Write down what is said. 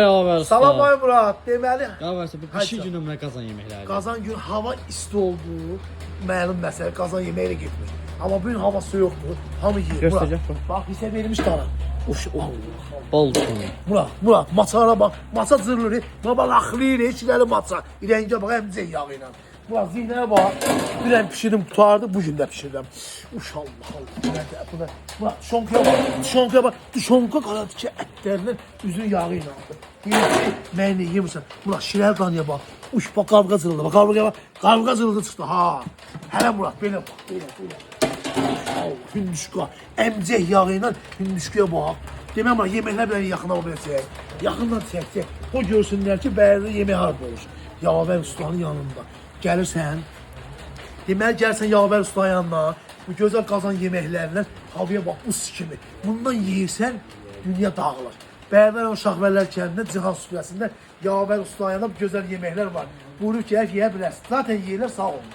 Yavər usta. Salam ay Murad. Deməli, Yavər usta, bu pişik günümdə qazan yeməkləri. qazan gün hava isti oldu. Məlum məsələ qazan yeməyə getmir. Amma bu gün hava soyuqdur. Hamı yeyir. Göstərəcək Murad, bax. bax hissə vermiş qara. Uş, Allah. Bol sonu. Murad, maçara bax. Maça zırılır. Baba laxlayır, içləri maça. İrəngə bax, əmcək yağı ilə. Murad, ziynəyə bax. Bir ən pişirim tutardı, bu gün də pişirirəm. Uş, Allah. Murad, şonkaya bax. Şonkaya bax. Şonka qaradakı ətlərinin üzünün yağı ilə aldı. Yiyir, mənə yemirsən. Murad, şirəl qanıya bax. Uş, bax, qavqa zırıldı. Bax, qavqaya bax. Qavqa zırıldı çıxdı, ha. Hələ Murad, belə bax, belə. Hündüşka, əmcək yağı ilə hündüşkaya bax. Deməm bana, yeməklər bir yaxına biləcək. Yaxından çəkəcək. O görsünlər ki, bəyərdə yemək harada olur. Yavər ustanın yanında. Gəlirsən, deməli gəlsən Yavər ustanın yanına, bu gözəl qazan yeməklərindən havaya bax, buz kimi. Bundan yeyirsən, dünya dağılır. Bəyərdən o Şahvərlər kəndində, Cihan süfrəsində Yavər ustanın yanında bu gözəl yeməklər var. Buyurur ki, yeyə bilərsin. Zaten yeyirlər, sağ olun.